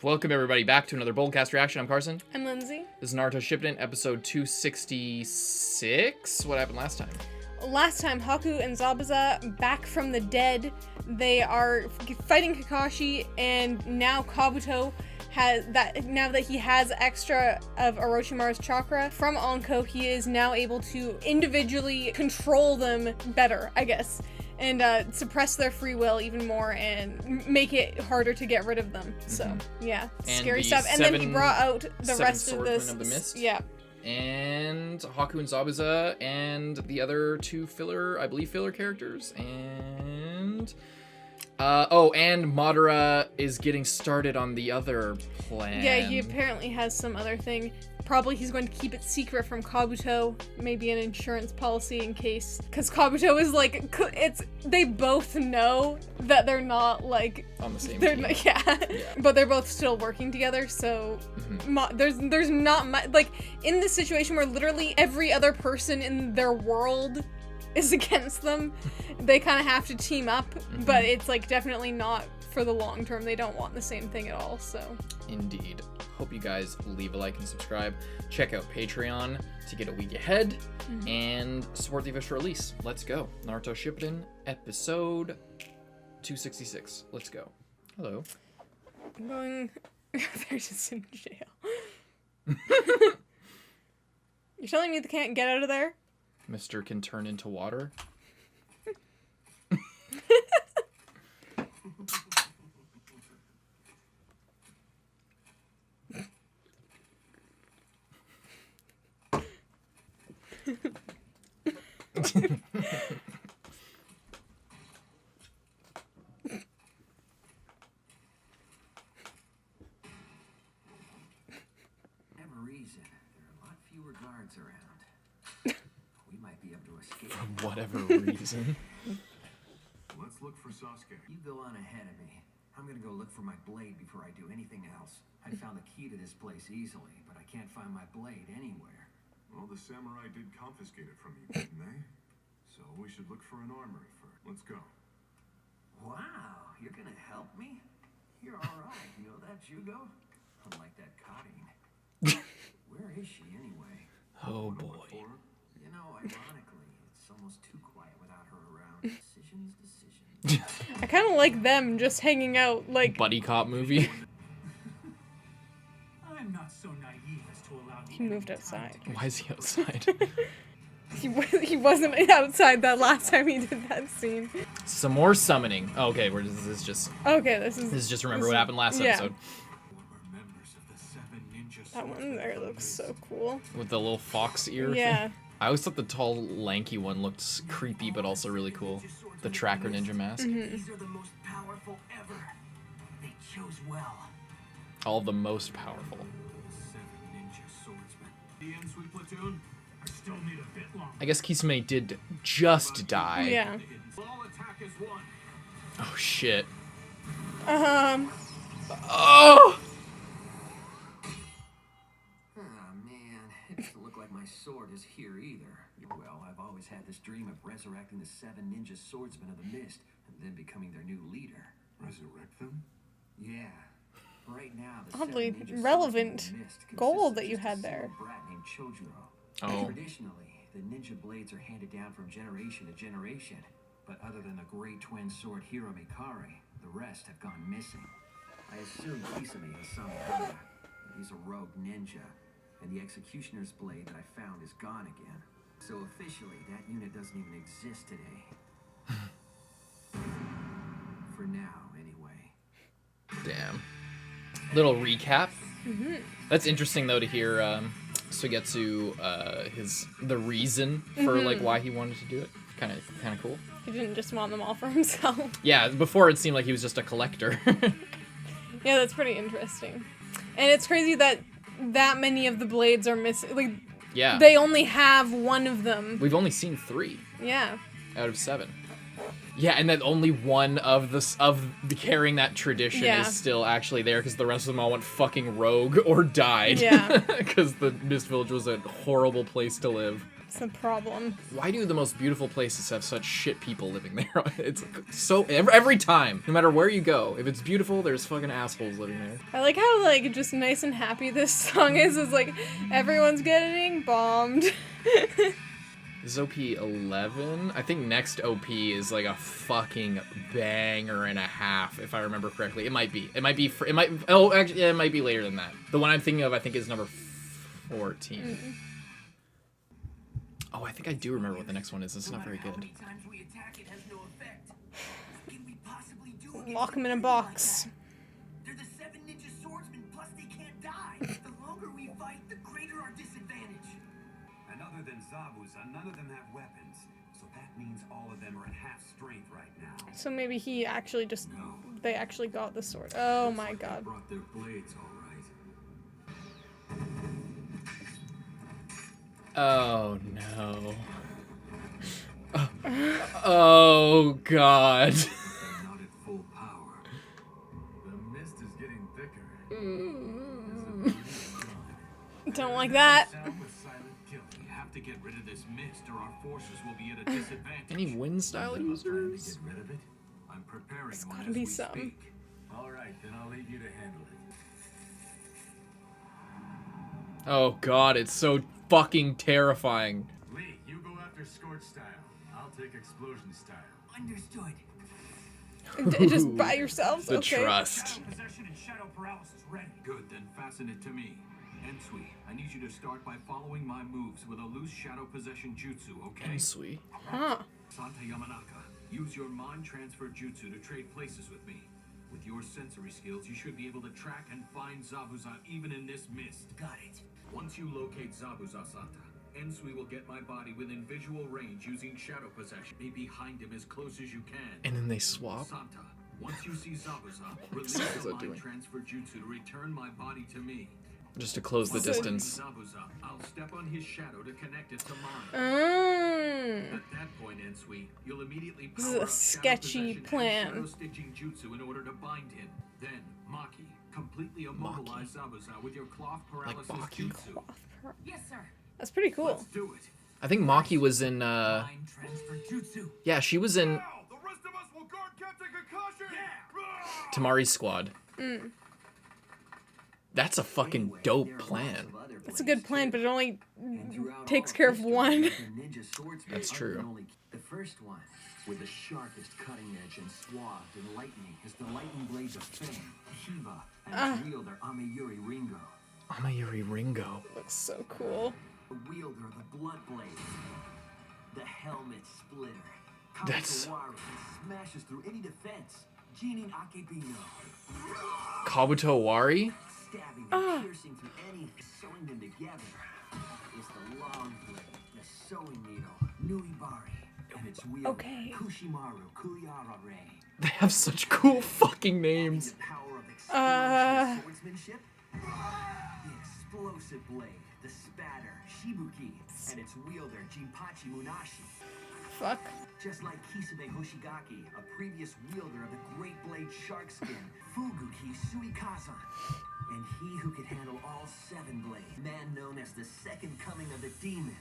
Welcome everybody back to another Boldcast reaction. I'm Carson. I'm Lindsay. This is Naruto Shippuden, episode 266. What happened last time? Last time, Haku and Zabuza back from the dead. They are fighting Kakashi, and now Kabuto has that. Now that he has extra of Orochimaru's chakra from Anko, he is now able to individually control them better, I guess, and suppress their free will even more and make it harder to get rid of them. So yeah, scary stuff. And then he brought out the rest of this. Swordsmen of the Mist. Yeah. And Haku and Zabuza and the other two filler characters. And and Madara is getting started on the other plan. Yeah, he apparently has some other thing. Probably he's going to keep it secret from Kabuto, maybe an insurance policy in case, because Kabuto is like, they both know that they're not like on the same team. Yeah, but they're both still working together, so there's not much, like, in this situation where literally every other person in their world is against them, they kind of have to team up, but it's like definitely not for the long term. They don't want the same thing at all, so. Indeed. Hope you guys leave a like and subscribe. Check out Patreon to get a week ahead and support the official release. Let's go. Naruto Shippuden, episode 266. Let's go. Hello. I'm going. They're just in jail. You're telling me they can't get out of there? Mr. can turn into water. Guards around. We might be able to escape. For whatever reason. Let's look for Sasuke. You go on ahead of me. I'm gonna go look for my blade before I do anything else. I found the key to this place easily, but I can't find my blade anywhere. Well, the samurai did confiscate it from you, didn't they? So we should look for an armory first. Let's go. Wow, you're gonna help me? You're alright, you know that, Jugo? Unlike that Karin. Where is she anyway? Oh boy. You know, ironically, it's almost too quiet without her around. Decisions. I kind of like them just hanging out, like buddy cop movie. I'm not so naive as to allow he moved outside. Why is he outside? he wasn't outside that last time he did that scene. Some more summoning. Oh, okay, where does this just? Okay, this is just remember what happened last episode. That one there looks so cool. With the little fox ear. Yeah. I always thought the tall, lanky one looked creepy, but also really cool. The tracker ninja mask. These are the most powerful ever. They chose well. All the most powerful. 7 ninja swordsmen. The Ensui platoon. I still need a bit longer. I guess Kisame did just die. Yeah. All attack is one. Oh shit. Oh! It doesn't look like my sword is here either. Well, I've always had this dream of resurrecting the 7 ninja swordsmen of the mist and then becoming their new leader. Resurrect them? Yeah. Right now, the Oddly 7 ninja relevant swordsmen of the mist goal consists that of you just a had there. single brat named Chojuro. Oh. Traditionally, the ninja blades are handed down from generation to generation, but other than the great twin sword hero Mikari, the rest have gone missing. I assume Kisame has some idea. He's a rogue ninja. And the executioner's blade that I found is gone again. So officially, that unit doesn't even exist today. For now, anyway. Damn. Little recap. That's interesting though to hear Suigetsu the reason for like why he wanted to do it. Kind of cool. He didn't just want them all for himself. Yeah, before it seemed like he was just a collector. Yeah, that's pretty interesting. And it's crazy that many of the blades are missing. Like, yeah. They only have one of them. We've only seen 3 Yeah. out of 7. Yeah, and that only one of carrying that tradition is still actually there because the rest of them all went fucking rogue or died. Yeah. Because the Mist Village was a horrible place to live. It's a problem. Why do the most beautiful places have such shit people living there? It's so every time, no matter where you go, if it's beautiful, there's fucking assholes living there. I like how like just nice and happy this song is. It's like everyone's getting bombed. This is OP 11. I think next OP is like a fucking banger and a half, if I remember correctly. It might be. Oh, actually, yeah, it might be later than that. The one I'm thinking of, I think, is number 14. Oh, I think I do remember what the next one is. It's not very good. Lock him in a box. They're the 7 ninja swordsmen, plus they can't die. The longer we fight, the greater our disadvantage. And other than Zabuza, none of them have weapons. So that means all of them are at half strength right now. So maybe he actually just they actually got the sword. Oh my god. Brought their blades, all right. Oh no. Oh god. They're not at full power. The mist is getting thicker. Don't like that. Sound with silent kill. We have to get rid of this mist, or our forces will be at a disadvantage. Any wind style Trying to users? get rid of it? I'm preparing There's one gotta as be we some. speak. All right, then I'll leave you to handle it. Oh god, it's so fucking terrifying. Lee, you go after Scorch style. I'll take explosion style. Understood. Just by yourselves? The Okay. trust. Shadow possession and shadow paralysis ready. Good, then fasten it to me. Ensui, I need you to start by following my moves with a loose shadow possession jutsu, okay? Sweet. Huh. Santa Yamanaka, use your mind transfer jutsu to trade places with me. With your sensory skills, you should be able to track and find Zabuza even in this mist. Got it. Once you locate Zabuza, Santa, Ensui will get my body within visual range using shadow possession. Be behind him as close as you can. And then they swap. Santa, once you see Zabuza, release Zabuza your mind doing? transfer jutsu to return my body to me. Just to close the distance. Zabuza, I'll step on his shadow to connect it to mine. At that point, Ensui, you'll immediately This is power a up shadow sketchy possession and plan. shadow stitching jutsu in order to bind him. Then, Maki, completely immobilize Zabuza with your cloth paralysis Baki. jutsu. Yes, sir. That's pretty cool. Let's do it. I think Maki was in, Mind transfer jutsu. yeah, she was in Now, the rest of us will guard Captain Kakashi! Yeah! Tamari's squad. That's a fucking Anyway, dope there are plan. lots of other That's a blades, good plan, too. but it only And throughout takes all care of history, one. the ninja swordsmen That's are true. the only- The first one, with the sharpest cutting edge and swathed in lightning, is the lightning blades of Fame, Shiva, and its wielder Amayuri Ringo. Amayuri Ringo. Looks so cool. The wielder of the blood blade, the helmet splitter. That's- Kawakawari smashes through any defense. Jinin Akebino, Kabuto Wari? stabbing and piercing through any, sewing them together. Is the long blade, the sewing needle, Nuibari, and its wielder, Okay. Kushimaru Kuliarare. They have such cool fucking names. The power of explosion swordsmanship. The explosive blade, the spatter, Shibuki, and its wielder, Jinpachi Munashi. Fuck. Just like Kisame Hoshigaki, a previous wielder of the Great Blade Sharkskin, Fuguki Suikazan. And he who could handle all 7 blades, man known as the second coming of the demon,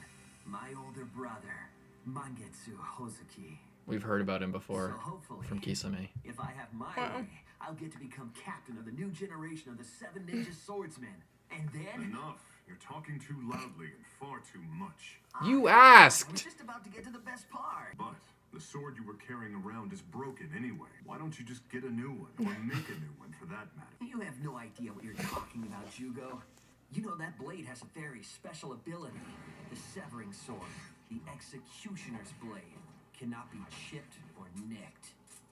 my older brother, Mangetsu Hozuki. We've heard about him before So hopefully, from Kisame. if I have my Wow. way, I'll get to become captain of the new generation of the 7 ninja swordsmen. And then... Enough. You're talking too loudly and far too much. You I asked! was just about to get to the best part. But the sword you were carrying around is broken anyway. Why don't you just get a new one, or make a new one for that matter? You have no idea what you're talking about, Jugo. You know that blade has a very special ability. The severing sword, the executioner's blade, cannot be chipped or nicked.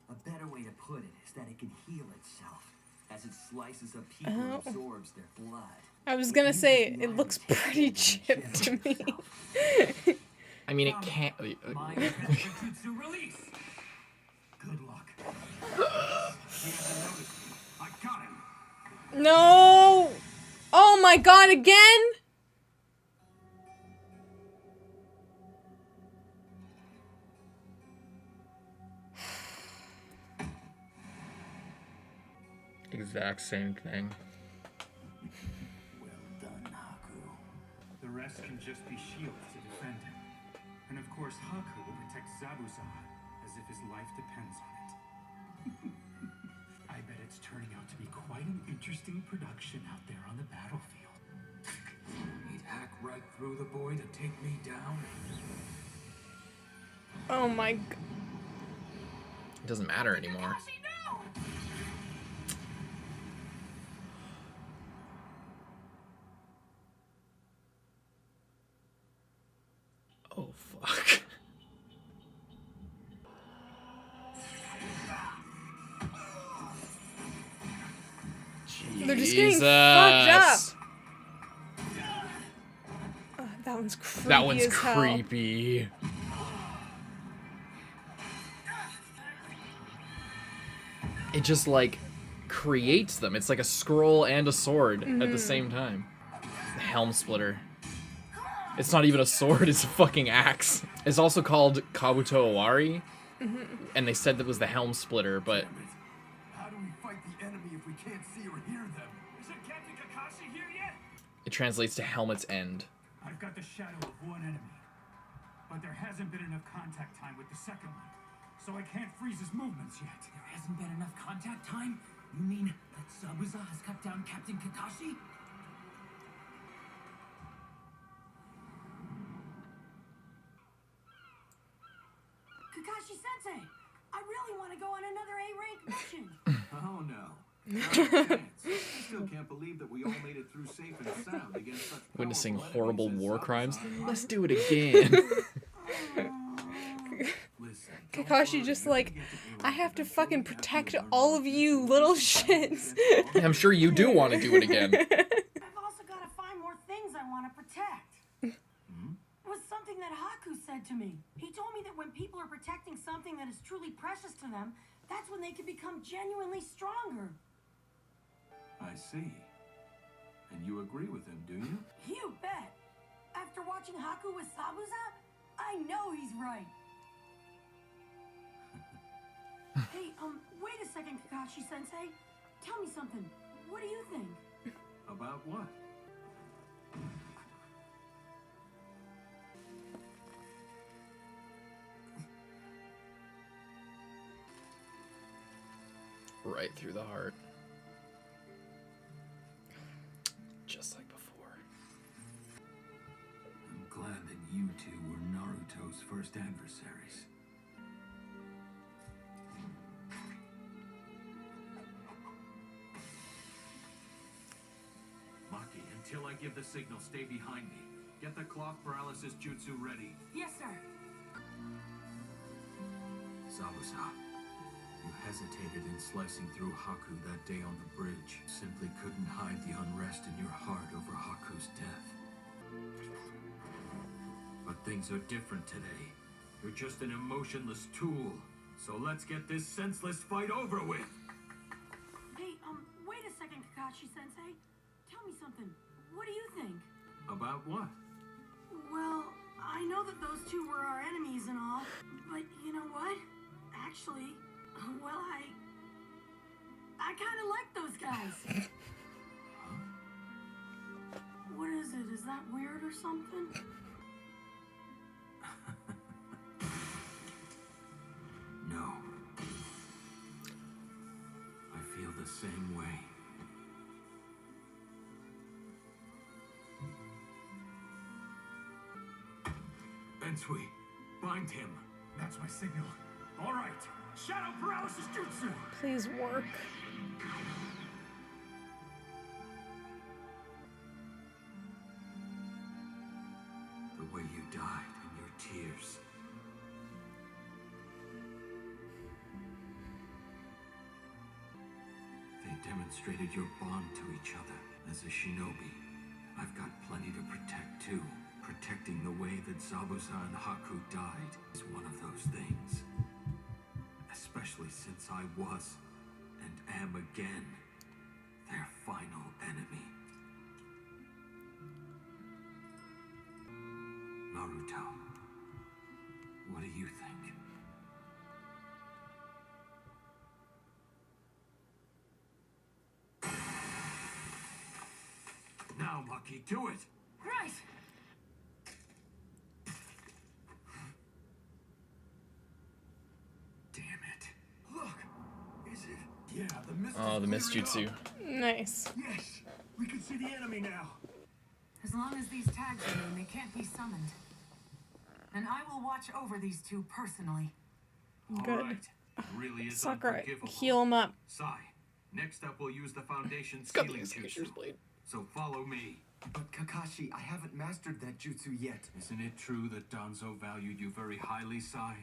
A better way to put it is that it can heal itself as it slices up people and absorbs their blood. I was gonna say, it looks pretty chipped to me. I mean, it can't. Mind transfer jutsu release. Good luck. He hasn't noticed me. I got him. No! Oh my god, again? Exact same thing. Well done, Haku. The rest can just be shields to defend him. And of course, Haku will protect Zabuza as if his life depends on it. I bet it's turning out to be quite an interesting production out there on the battlefield. He'd hack right through the boy to take me down. Oh my god. It doesn't matter anymore. Oh, fuck. They're just getting fucked up. That one's creepy. That one's as hell. creepy. It just like creates them. It's like a scroll and a sword at the same time. The helm splitter. It's not even a sword, it's a fucking axe. It's also called Kabuto Owari. And they said that was the helm splitter, but How do we fight the enemy if we can't see or hear them? Isn't Captain Kakashi here yet? it translates to helmet's end. I've got the shadow of one enemy, but there hasn't been enough contact time with the second one, so I can't freeze his movements yet. There hasn't been enough contact time? You mean that Zabuza has cut down Captain Kakashi? Kakashi-sensei, I really want to go on another A-rank mission. Oh no. Not a chance. I still can't believe that we all made it through safe and sound against such Witnessing powerful horrible enemies as war Zabuza crimes. and Let's Haku. do it again. Listen, don't Kakashi worry, just you're like, gonna get to I have to A-rank fucking after protect you learn all what of to you do. little Against shits. all the I'm sure you do want to do it again. I've also got to find more things I want to protect. It was something that Haku said to me. He told me that when people are protecting something that is truly precious to them, that's when they can become genuinely stronger. I see. And you agree with him, do you? You bet. After watching Haku with Zabuza, I know he's right. Hey, wait a second, Kakashi-sensei. Tell me something. What do you think? About what? Right through the heart. Just like before. I'm glad that you two were Naruto's first adversaries. Maki, until I give the signal, stay behind me. Get the clock paralysis jutsu ready. Yes, sir. Zabuza, you hesitated in slicing through Haku that day on the bridge. Simply couldn't hide the unrest in your heart over Haku's death. But things are different today. You're just an emotionless tool. So let's get this senseless fight over with. Hey, wait a second, Kakashi-sensei. Tell me something. What do you think? About what? Well, I know that those two were our enemies and all, but you know what? Actually, well, I kind of like those guys. What is it? Is that weird or something? No. I feel the same way. Bensui, bind him. That's my signal. All right, shadow paralysis jutsu. Please work. The way you died in your tears. They demonstrated your bond to each other. As a shinobi, I've got plenty to protect too. Protecting the way that Zabuza and Haku died is one of those things. Especially since I was, and am again, their final enemy. Naruto, what do you think? Now, Maki, do it! Right. Oh, the mist jutsu. Nice. Yes, we can see the enemy now. As long as these tags remain, they can't be summoned. And I will watch over these two personally. Good. All right. Really is Sakura, unforgivable. heal him up. Sai, next up we'll use the foundation It's got the sealing executioner's jutsu. blade. So follow me. But Kakashi, I haven't mastered that jutsu yet. Isn't it true that Danzo valued you very highly, Sai?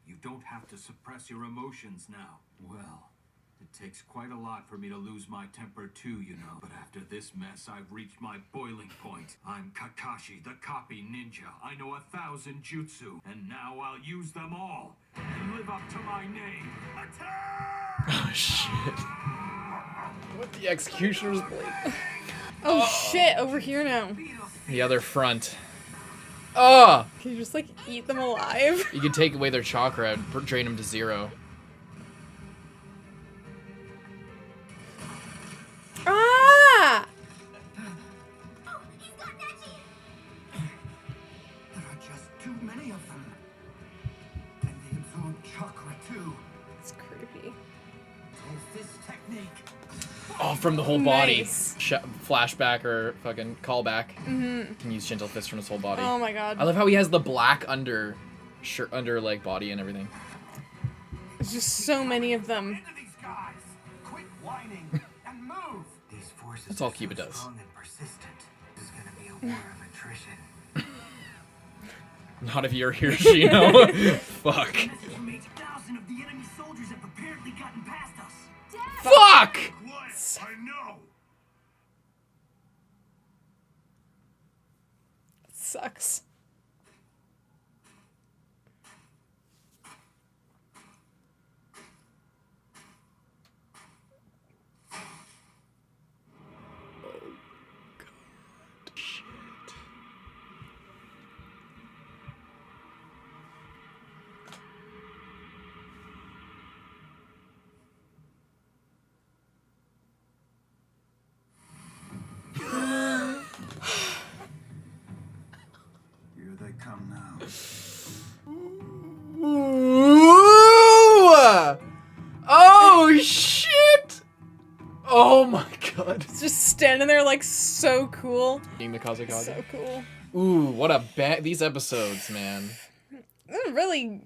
You don't have to suppress your emotions now. Well, it takes quite a lot for me to lose my temper too, you know. But after this mess, I've reached my boiling point. I'm Kakashi, the copy ninja. I know 1,000 jutsu, and now I'll use them all and live up to my name. Attack! Oh shit. With the executioner's blade. Oh shit, over here now. The other front. Oh! Can you just like eat them alive? You can take away their chakra and drain them to 0. Ah! Oh, he's got Neji! There are just too many of them. And they absorb chakra too. It's creepy. This technique. Oh, from the whole body. Nice. Flashback or fucking callback. Mm-hmm. Can use gentle fist from his whole body. Oh my god. I love how he has the black under shirt, under like body and everything. There's just so many of them. Into these guys. Quit whining and move. These forces That's all are Kiba so does. strong and persistent. This is gonna be a war of attrition. Not if you're Hiroshino. Fuck. Message from 8,000 of the enemy soldiers have apparently gotten past us. Fuck! Quiet, I know. Sucks. Here they come now. Ooh! Oh shit! Oh my god. It's just standing there like so cool. Being the Kazekage. So cool. Ooh, what a these episodes, man. They're really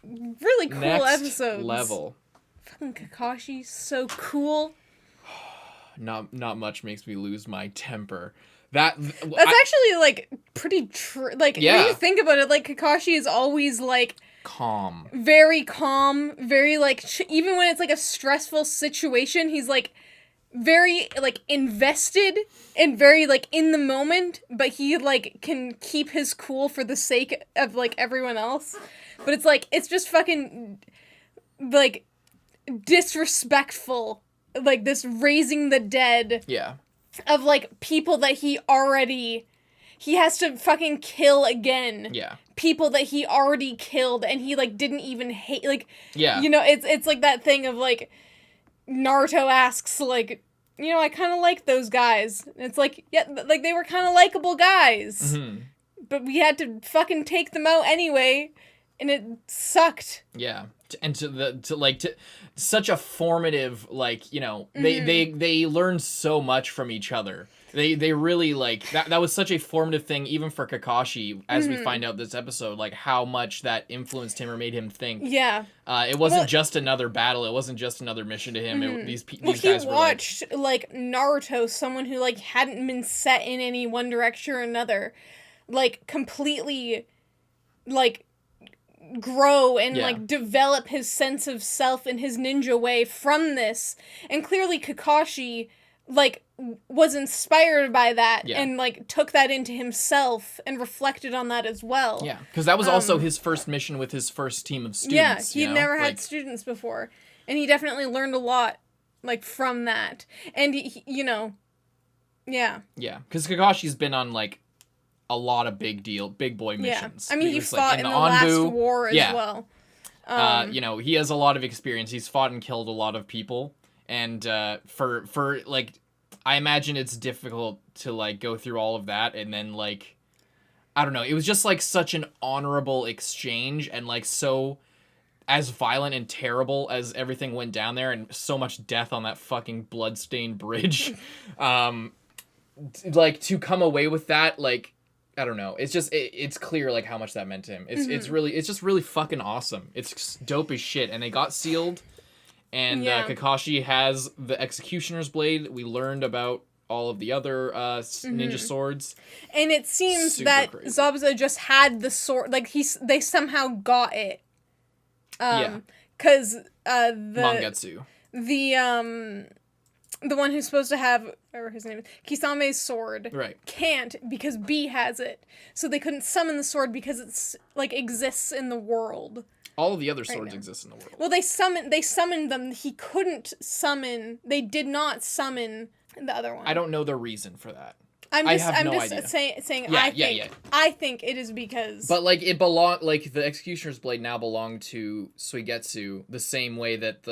cool Next episodes. level. Fucking Kakashi, so cool. Not much makes me lose my temper. That's Actually like pretty true. Like Yeah. when you think about it, like Kakashi is always like calm. very calm, very like even when it's like a stressful situation, he's like very like invested and very like in the moment, but he like can keep his cool for the sake of like everyone else. But it's like it's just fucking like disrespectful, like this raising the dead Yeah. of like people that he has to fucking kill again. Yeah. People that he already killed and he like didn't even hate, like, Yeah. you know, it's like that thing of like Naruto asks like, you know, I kind of like those guys. And it's like, yeah, like they were kind of likable guys, but we had to fucking take them out anyway, and it sucked. Yeah. And to such a formative, like, you know, they learn so much from each other. They really like that was such a formative thing even for Kakashi, as we find out this episode, like how much that influenced him or made him think. Yeah. It wasn't just another battle, it wasn't just another mission to him. These He guys were watched like Naruto, someone who like hadn't been set in any one direction or another, like completely like grow and like develop his sense of self and his ninja way from this. And clearly Kakashi like was inspired by that and like took that into himself and reflected on that as well. Yeah, because that was also his first mission with his first team of students. Yeah, he'd never had students before, and he definitely learned a lot like from that. And he, you know, yeah, because Kakashi's been on like a lot of big boy missions. I mean, he was, fought in the last war as well. You know, he has a lot of experience. He's fought and killed a lot of people, and for like, I imagine it's difficult to like go through all of that, and then like, I don't know. It was just like such an honorable exchange, and like so as violent and terrible as everything went down there, and so much death on that fucking bloodstained bridge, like, to come away with that, like, I don't know. It's just it's clear like how much that meant to him. It's just really fucking awesome. It's dope as shit, and they got sealed. And Kakashi has the Executioner's Blade. We learned about all of the other ninja swords. And it seems Super that crazy. Zabuza just had the sword. Like, they somehow got it. Because Mangetsu. The one who's supposed to have, or his name is, Kisame's sword. Right. Can't, because B has it. So they couldn't summon the sword because it's, like, exists in the world. All of the other swords exist in the world. Well, they summoned them. He couldn't summon. They did not summon the other one. I don't know the reason for that. I'm just idea. saying. Yeah. I think it is because. But like the Executioner's Blade now belonged to Suigetsu the same way that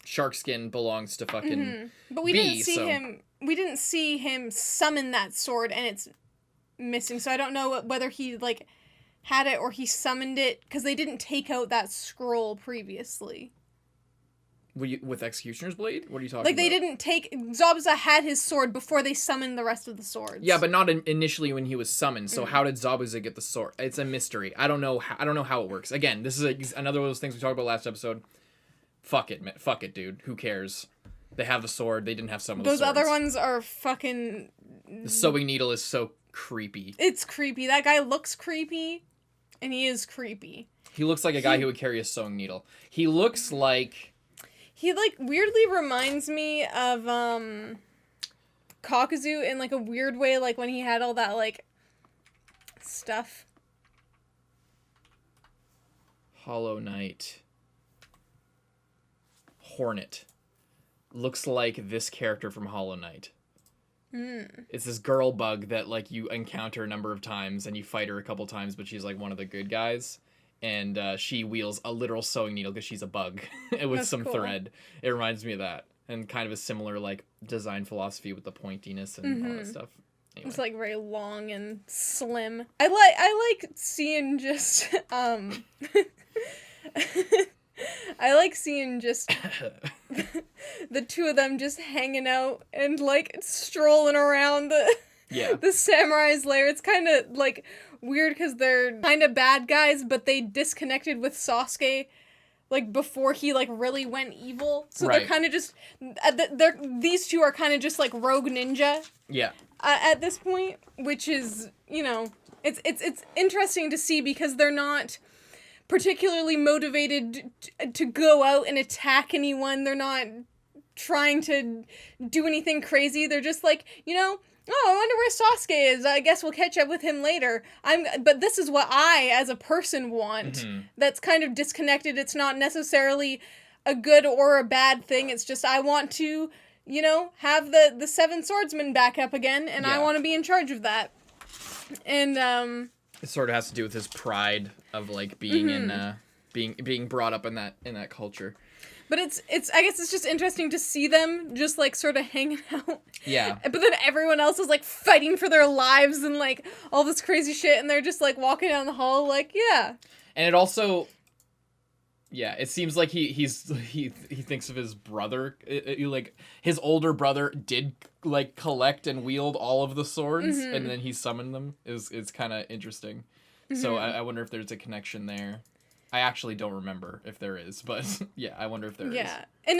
Sharkskin belongs to fucking. But we B, didn't see him. We didn't see him summon that sword, and it's missing. So I don't know whether he like had it or he summoned it, because they didn't take out that scroll previously. With Executioner's Blade? What are you talking about? Like, they didn't take... Zabuza had his sword before they summoned the rest of the swords. Yeah, but not initially when he was summoned. So how did Zabuza get the sword? It's a mystery. I don't know how it works. Again, this is another one of those things we talked about last episode. Fuck it, man. Fuck it, dude. Who cares? They have the sword. They didn't have some of the swords. Those other ones are fucking... The sewing needle is so creepy. It's creepy. That guy looks creepy, and he is creepy. He looks like a guy who would carry a sewing needle. He looks like... He, like, weirdly reminds me of, Kakuzu in, like, a weird way, like, when he had all that, like, stuff. Hollow Knight. Hornet. Looks like this character from Hollow Knight. It's this girl bug that, like, you encounter a number of times, and you fight her a couple times, but she's, like, one of the good guys. And she wields a literal sewing needle because she's a bug with That's some cool. thread. It reminds me of that. And kind of a similar, like, design philosophy with the pointiness and all that stuff. Anyway. It's, like, very long and slim. I like seeing just, I like seeing just the two of them just hanging out and, like, strolling around the samurai's lair. It's kind of, like, weird because they're kind of bad guys, but they disconnected with Sasuke, like, before he, like, really went evil. So they're kind of just, these two are kind of just, like, rogue ninja. Yeah. At this point, which is, you know, it's interesting to see because they're not particularly motivated to go out and attack anyone. They're not trying to do anything crazy. They're just like, you know, oh, I wonder where Sasuke is. I guess we'll catch up with him later. But this is what I, as a person, want. That's kind of disconnected. It's not necessarily a good or a bad thing. It's just I want to, you know, have the 7 swordsmen back up again, and I want to be in charge of that. And it sort of has to do with his pride of, like, being in being brought up in that culture. But I guess it's just interesting to see them just, like, sort of hanging out. Yeah. But then everyone else is, like, fighting for their lives and, like, all this crazy shit, and they're just, like, walking down the hall, like, yeah. And it also, yeah, it seems like he thinks of his brother, like, his older brother did, like, collect and wield all of the swords, and then he summoned them. It's kind of interesting. So I wonder if there's a connection there. I actually don't remember if there is, but yeah, I wonder if there is. Yeah, and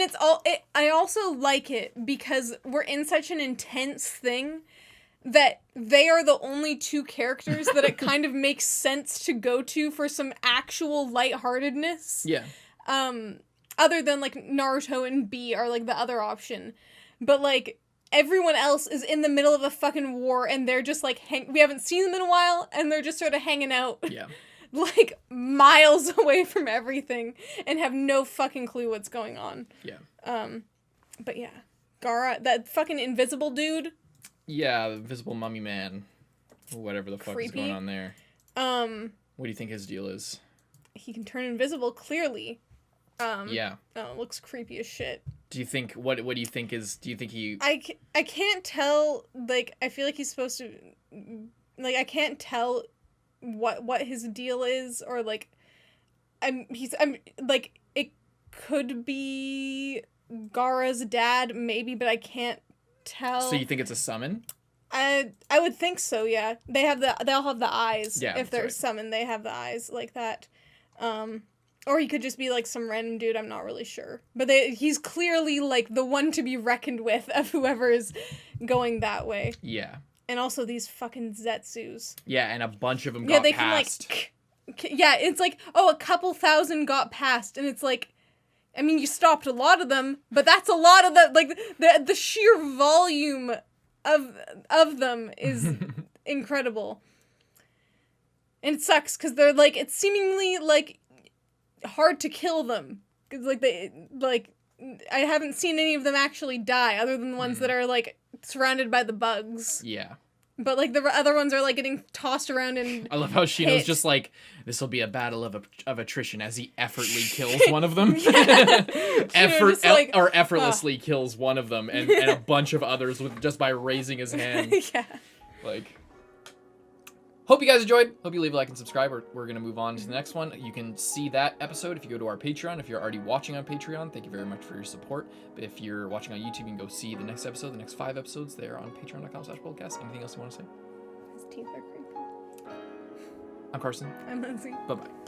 I also like it because we're in such an intense thing that they are the only 2 characters that it kind of makes sense to go to for some actual lightheartedness. Yeah. Other than, like, Naruto and B are, like, the other option. But, like, everyone else is in the middle of a fucking war and they're just, like, we haven't seen them in a while and they're just sort of hanging out. Yeah. Like, miles away from everything and have no fucking clue what's going on. Yeah. But yeah. Gaara, that fucking invisible dude. Yeah, the invisible mummy man. Whatever the fuck is Creepy. going on there. What do you think his deal is? He can turn invisible, clearly. Yeah. Oh, it looks creepy as shit. Do you think, what do you think is, do you think he... I can't tell, like, I feel like he's supposed to, like, I can't tell what his deal is, or, like, I'm like, it could be Gaara's dad, maybe, but I can't tell. So you think it's a summon? I would think so, yeah. They'll have the eyes. Yeah, if they're that's right. summoned, they have the eyes like that. Or he could just be like some random dude, I'm not really sure. But he's clearly like the one to be reckoned with of whoever is going that way. Yeah. And also these fucking Zetsus. Yeah, and a bunch of them Yeah, got they passed. can like... Yeah, it's like, oh, a couple thousand got passed. And it's like, I mean, you stopped a lot of them, but that's a lot of the, like, the sheer volume of them is incredible. And it sucks, because they're, like, it's seemingly, like, hard to kill them. Because, like, I haven't seen any of them actually die, other than the ones that are, like, surrounded by the bugs. Yeah. But, like, the other ones are, like, getting tossed around and I love how Shino's hit. just like, this will be a battle of attrition as he effortlessly kills one of them. just like, Effortlessly kills one of them and a bunch of others just by raising his hand. Yeah. Like, hope you guys enjoyed. Hope you leave a like and subscribe. We're going to move on to the next one. You can see that episode if you go to our Patreon. If you're already watching on Patreon, thank you very much for your support. But if you're watching on YouTube, you can go see the next episode, the next 5 episodes there on patreon.com/podcast. Anything else you want to say? His teeth are creepy. I'm Carson. I'm Lindsay. Bye-bye.